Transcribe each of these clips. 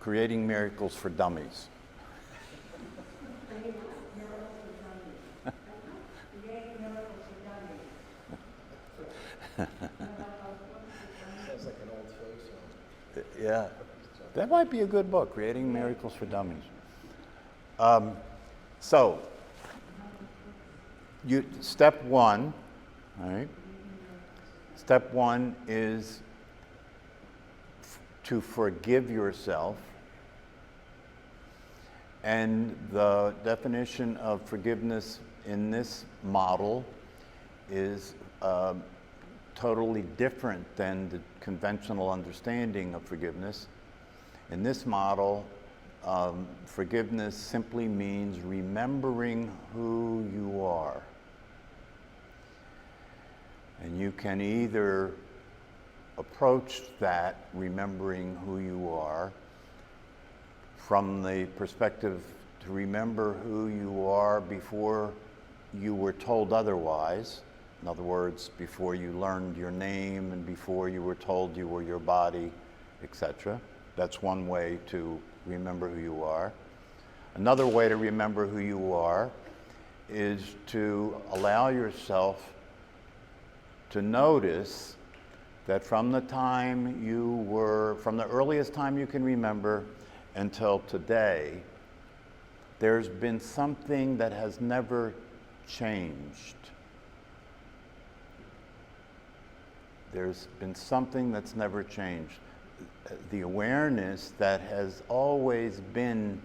Creating Miracles for Dummies. Sounds like an old folk song. Yeah, that might be a good book, Creating Miracles for Dummies. So, step one, all right? Step one is to forgive yourself. And the definition of forgiveness in this model is totally different than the conventional understanding of forgiveness. In this model, forgiveness simply means remembering who you are. And you can either approach that remembering who you are from the perspective to remember who you are before you were told otherwise. In other words, before you learned your name and before you were told you were your body, etc. That's one way to remember who you are. Another way to remember who you are is to allow yourself to notice that from the earliest time you can remember until today, there's been something that has never changed. There's been something that's never changed. The awareness that has always been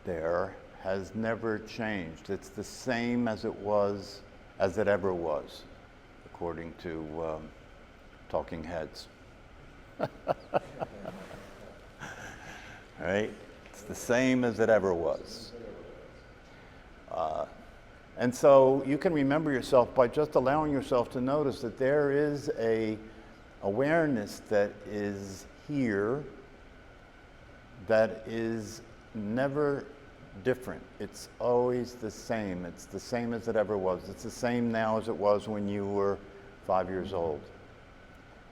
there has never changed. It's the same as it was, as it ever was, according to Talking Heads. Right? It's the same as it ever was. And so you can remember yourself by just allowing yourself to notice that there is a awareness that is here that is never different. It's always the same. It's the same as it ever was. It's the same now as it was when you were 5 years old.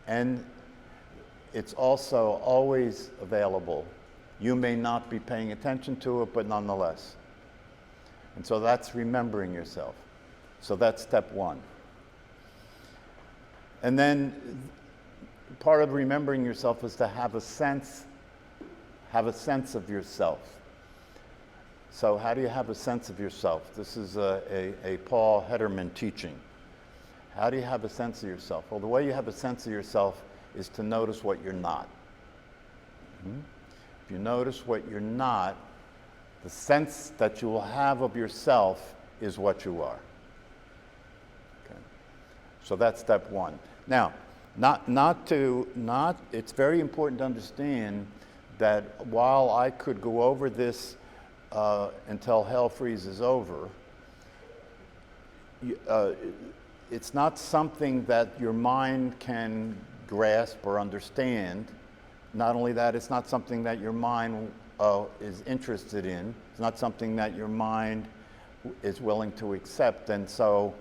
And it's also always available. You may not be paying attention to it, but nonetheless. And so that's remembering yourself. So that's step one. And then part of remembering yourself is to have a sense of yourself. So how do you have a sense of yourself? This is a Paul Hederman teaching. How do you have a sense of yourself? Well, the way you have a sense of yourself is to notice what you're not. If you notice what you're not, the sense that you will have of yourself is what you are. Okay. So that's step one. Now, it's very important to understand that while I could go over this until hell freezes over, it's not something that your mind can grasp or understand. Not only that, it's not something that your mind is interested in. It's not something that your mind is willing to accept. And so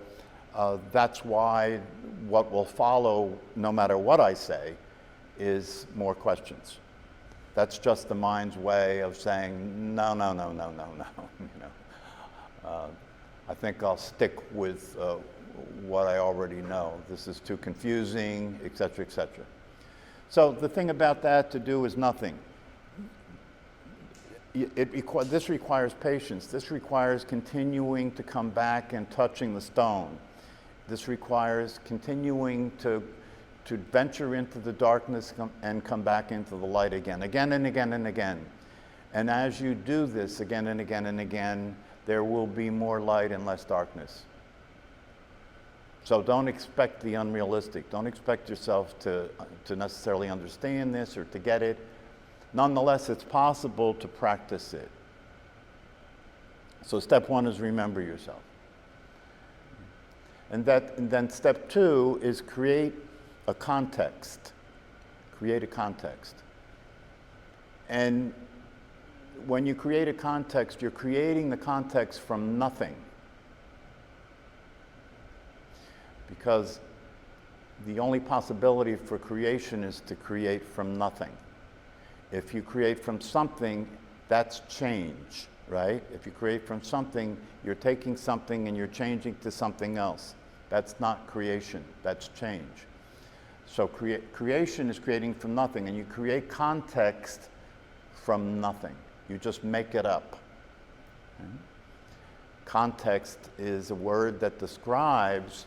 that's why what will follow, no matter what I say, is more questions. That's just the mind's way of saying, no. I think I'll stick with what I already know. This is too confusing, etc., etc. So the thing about that to do is nothing. This requires patience. This requires continuing to come back and touching the stone. This requires continuing to venture into the darkness and come back into the light again and again and again. And as you do this again and again and again, there will be more light and less darkness. So don't expect the unrealistic. Don't expect yourself to necessarily understand this or to get it. Nonetheless, it's possible to practice it. So step one is remember yourself. And then step two is create a context. Create a context. And when you create a context, you're creating the context from nothing. Because the only possibility for creation is to create from nothing. If you create from something, that's change, right? If you create from something, you're taking something and you're changing to something else. That's not creation, that's change. So creation is creating from nothing, and you create context from nothing. You just make it up. Okay? Context is a word that describes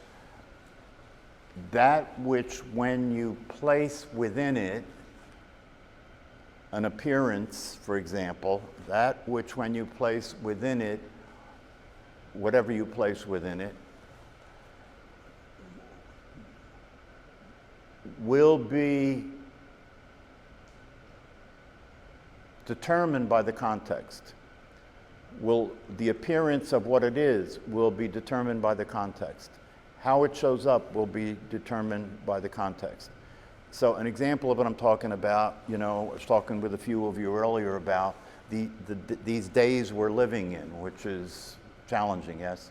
that which, when you place within it an appearance, for example, that which, when you place within it, whatever you place within it, will be determined by the context. The appearance of what it is will be determined by the context. How it shows up will be determined by the context. So an example of what I'm talking about, I was talking with a few of you earlier about these days we're living in, which is challenging, yes?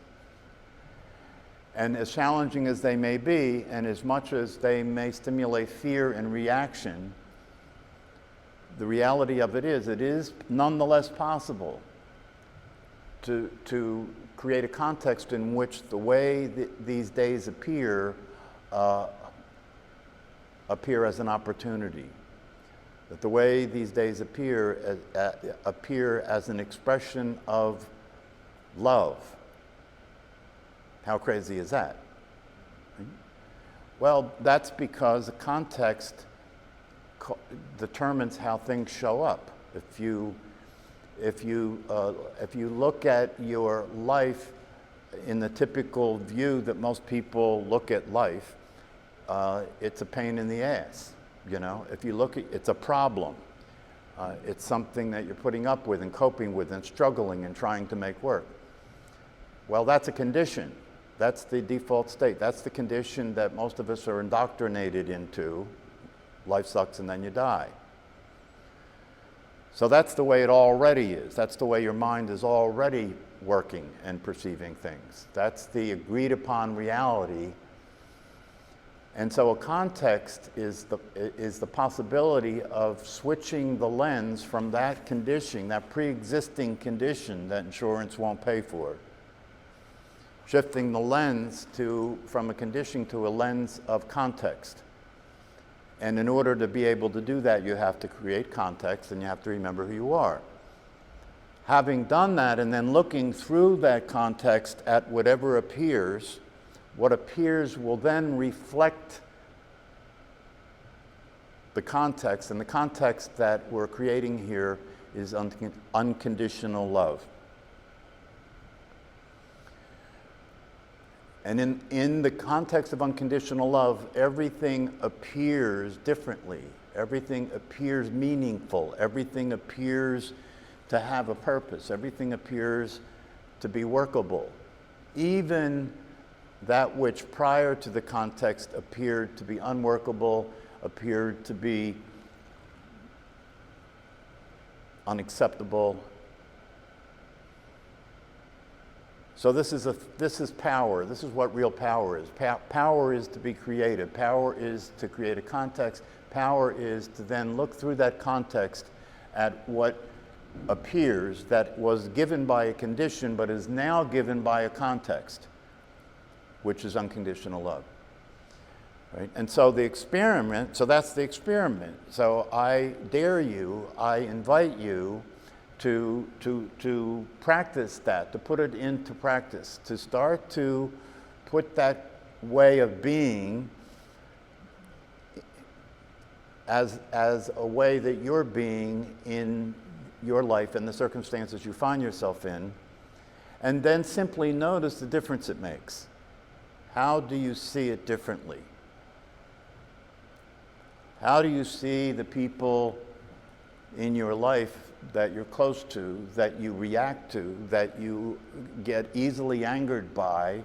And as challenging as they may be, and as much as they may stimulate fear and reaction, the reality of it is nonetheless possible to create a context in which the way these days appear as an opportunity. That the way these days appear as an expression of love. How crazy is that? Well, that's because the context determines how things show up. If you look at your life in the typical view that most people look at life, it's a pain in the ass. If you look at it's a problem. It's something that you're putting up with and coping with and struggling and trying to make work. Well, that's a condition. That's the default state. That's the condition that most of us are indoctrinated into. Life sucks and then you die. So that's the way it already is. That's the way your mind is already working and perceiving things. That's the agreed upon reality. And so a context is the possibility of switching the lens from that condition, that pre-existing condition that insurance won't pay for. Shifting the lens from a condition to a lens of context. And in order to be able to do that, you have to create context and you have to remember who you are. Having done that and then looking through that context at whatever appears, what appears will then reflect the context, and the context that we're creating here is unconditional love. And in the context of unconditional love, everything appears differently. Everything appears meaningful. Everything appears to have a purpose. Everything appears to be workable. Even that which prior to the context appeared to be unworkable, appeared to be unacceptable. So this is power. This is what real power is. Power is to be creative. Power is to create a context. Power is to then look through that context at what appears that was given by a condition but is now given by a context, which is unconditional love. Right? And so that's the experiment. So I dare you, I invite you to practice that, to put it into practice, to start to put that way of being as a way that you're being in your life and the circumstances you find yourself in, and then simply notice the difference it makes. How do you see it differently? How do you see the people in your life that you're close to, that you react to, that you get easily angered by,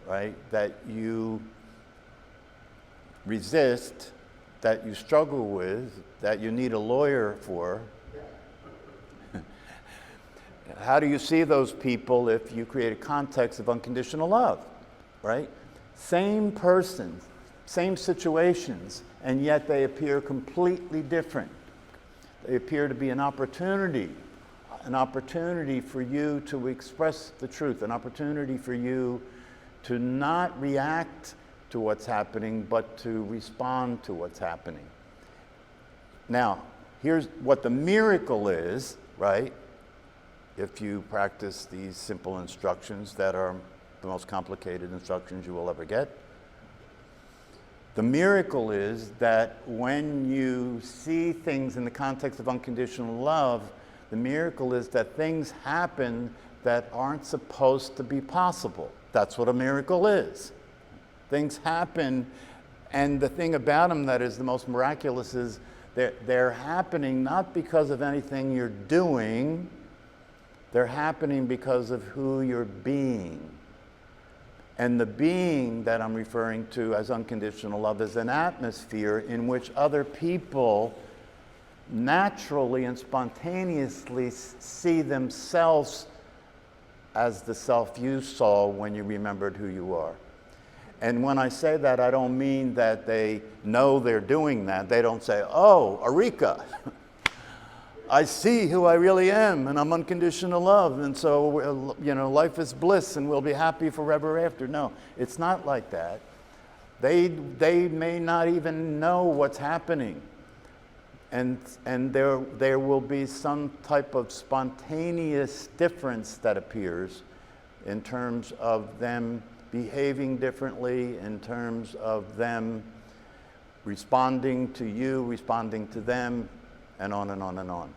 right? That you resist, that you struggle with, that you need a lawyer for? How do you see those people if you create a context of unconditional love, right? Same person, same situations, and yet they appear completely different. They appear to be an opportunity for you to express the truth, an opportunity for you to not react to what's happening, but to respond to what's happening. Now, here's what the miracle is, right? If you practice these simple instructions that are the most complicated instructions you will ever get. The miracle is that when you see things in the context of unconditional love, the miracle is that things happen that aren't supposed to be possible. That's what a miracle is. Things happen, and the thing about them that is the most miraculous is they're happening not because of anything you're doing, they're happening because of who you're being. And the being that I'm referring to as unconditional love is an atmosphere in which other people naturally and spontaneously see themselves as the self you saw when you remembered who you are. And when I say that, I don't mean that they know they're doing that. They don't say, oh, Eureka, I see who I really am, and I'm unconditional love, and so, life is bliss, and we'll be happy forever after. No, it's not like that. They may not even know what's happening. And there will be some type of spontaneous difference that appears in terms of them behaving differently, in terms of them responding to you, responding to them, and on and on and on.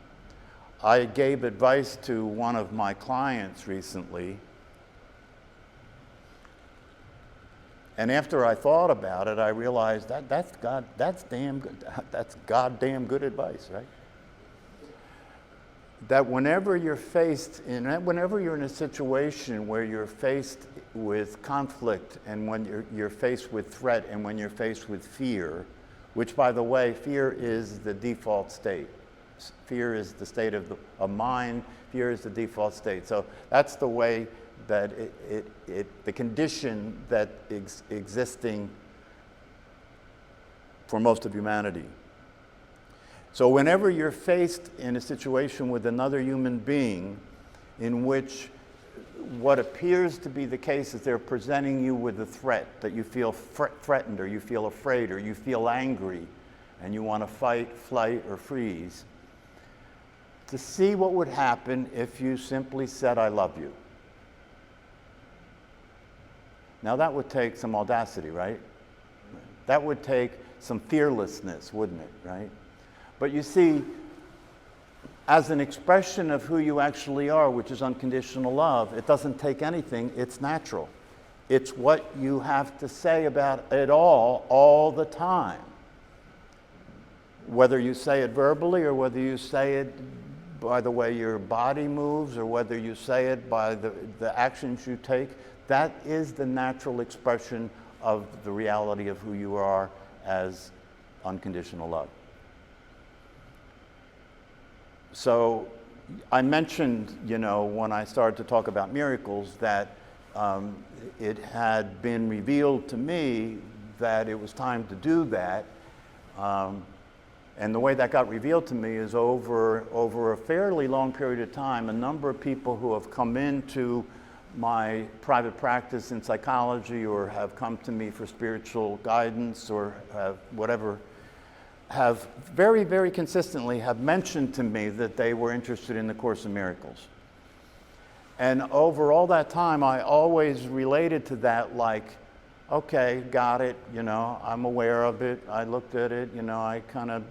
I gave advice to one of my clients recently, and after I thought about it, I realized that's damn good. That's goddamn good advice, right? That whenever you're in a situation where you're faced with conflict, and when you're faced with threat, and when you're faced with fear, which, by the way, fear is the default state. Fear is the state of mind. Fear is the default state. So that's the way that the condition that existing for most of humanity. So whenever you're faced in a situation with another human being in which what appears to be the case is they're presenting you with a threat, that you feel threatened, or you feel afraid, or you feel angry, and you want to fight, flight, or freeze, to see what would happen if you simply said, I love you. Now that would take some audacity, right? That would take some fearlessness, wouldn't it, right? But you see, as an expression of who you actually are, which is unconditional love, it doesn't take anything, it's natural. It's what you have to say about it all the time. Whether you say it verbally, or whether you say it by the way your body moves, or whether you say it by the actions you take, that is the natural expression of the reality of who you are as unconditional love. So I mentioned, when I started to talk about miracles, that it had been revealed to me that it was time to do that. And the way that got revealed to me is over a fairly long period of time, a number of people who have come into my private practice in psychology, or have come to me for spiritual guidance, or have whatever, have very, very consistently have mentioned to me that they were interested in the Course in Miracles. And over all that time, I always related to that like, okay, got it, I'm aware of it, I looked at it, I kind of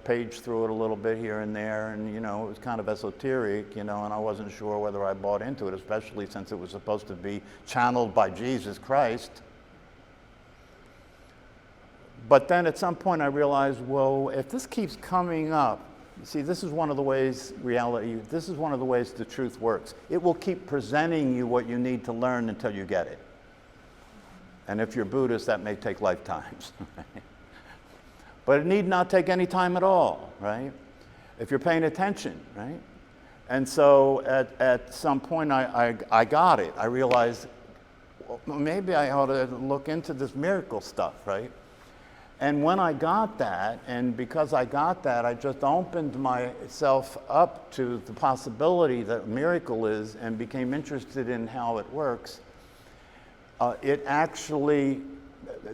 paged through it a little bit here and there, and it was kind of esoteric, and I wasn't sure whether I bought into it, especially since it was supposed to be channeled by Jesus Christ. But then at some point I realized, well, if this keeps coming up, you see, this is one of the ways this is one of the ways the truth works. It will keep presenting you what you need to learn until you get it. And if you're Buddhist, that may take lifetimes. But it need not take any time at all, right? If you're paying attention, right? And so at some point I got it. I realized, well, maybe I ought to look into this miracle stuff, right? And when I got that, and because I got that, I just opened myself up to the possibility that a miracle is and became interested in how it works. It actually,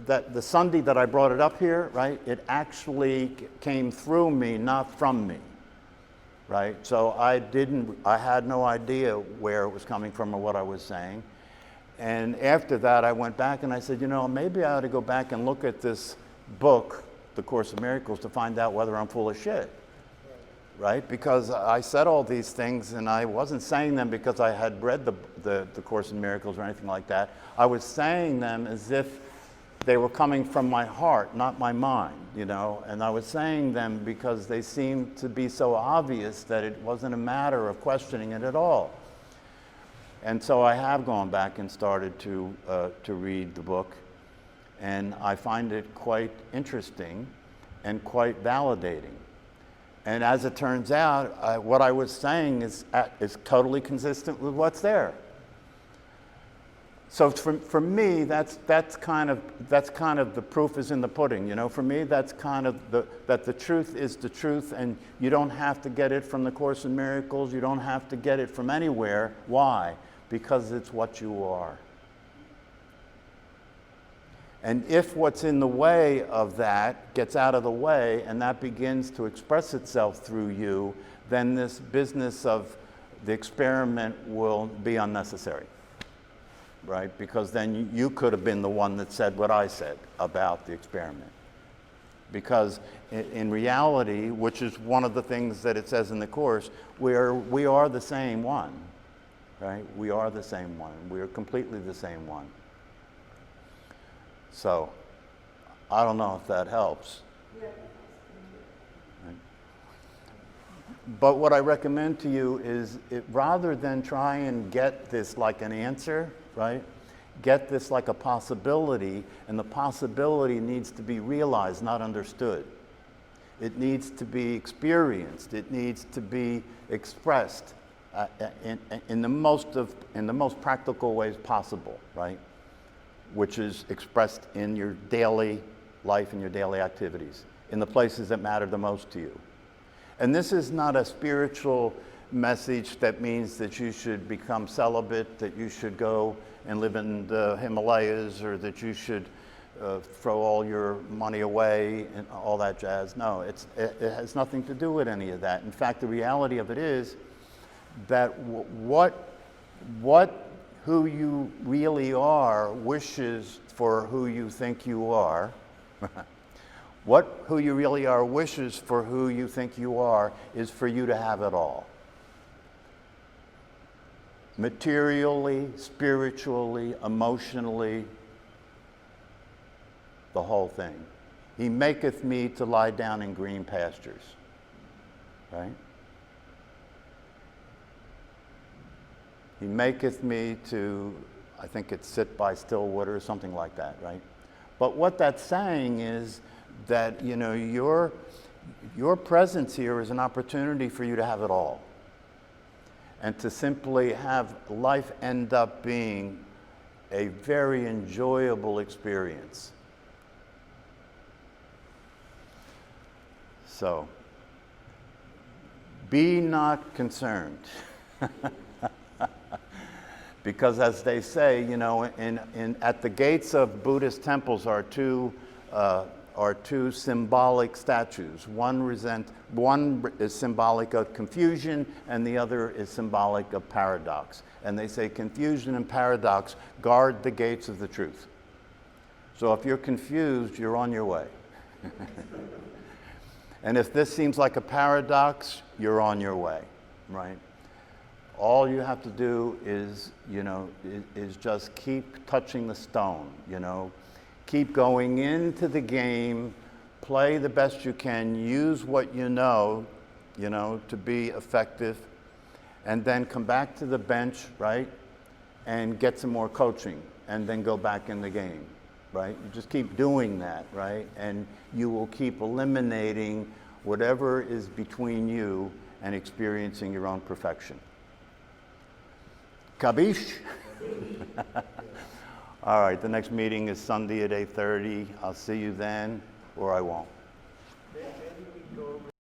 that the Sunday that I brought it up here, right, it actually came through me, not from me, right? So I had no idea where it was coming from or what I was saying. And after that, I went back and I said, you know, maybe I ought to go back and look at this book, The Course in Miracles, to find out whether I'm full of shit, right? Because I said all these things and I wasn't saying them because I had read the Course in Miracles or anything like that. I was saying them as if they were coming from my heart, not my mind, you know? And I was saying them because they seemed to be so obvious that it wasn't a matter of questioning it at all. And so I have gone back and started to read the book. And I find it quite interesting and quite validating. And as it turns out, what I was saying is totally consistent with what's there. So for me, that's kind of the proof is in the pudding. You know, for me, that's kind of that the truth is the truth, and you don't have to get it from the Course in Miracles. You don't have to get it from anywhere. Why? Because it's what you are. And if what's in the way of that gets out of the way and that begins to express itself through you, then this business of the experiment will be unnecessary, right? Because then you could have been the one that said what I said about the experiment. Because in reality, which is one of the things that it says in the Course, we are the same one, right? We are the same one. We are completely the same one. So, I don't know if that helps. Right? But what I recommend to you is, rather than try and get this like an answer, right? Get this like a possibility, and the possibility needs to be realized, not understood. It needs to be experienced. It needs to be expressed in the most practical ways possible, right? Which is expressed in your daily life and your daily activities, in the places that matter the most to you. And this is not a spiritual message that means that you should become celibate, that you should go and live in the Himalayas, or that you should throw all your money away and all that jazz. No, it has nothing to do with any of that. In fact, the reality of it is that who you really are wishes for who you think you are. Who you really are wishes for who you think you are is for you to have it all. Materially, spiritually, emotionally, the whole thing. He maketh me to lie down in green pastures. Right? He maketh me to, I think it's sit by still water or something like that, right? But what that's saying is that, you know, your presence here is an opportunity for you to have it all. And to simply have life end up being a very enjoyable experience. So, be not concerned. Because as they say, you know, at the gates of Buddhist temples are two symbolic statues. One is symbolic of confusion, and the other is symbolic of paradox. And they say confusion and paradox guard the gates of the truth. So if you're confused, you're on your way. And if this seems like a paradox, you're on your way, right? All you have to do is, you know, is just keep touching the stone, you know. Keep going into the game, play the best you can, use what you know, to be effective, and then come back to the bench, right, and get some more coaching, and then go back in the game, right? You just keep doing that, right? And you will keep eliminating whatever is between you and experiencing your own perfection. Kabish? All right, the next meeting is Sunday at 8:30. I'll see you then. or I won't.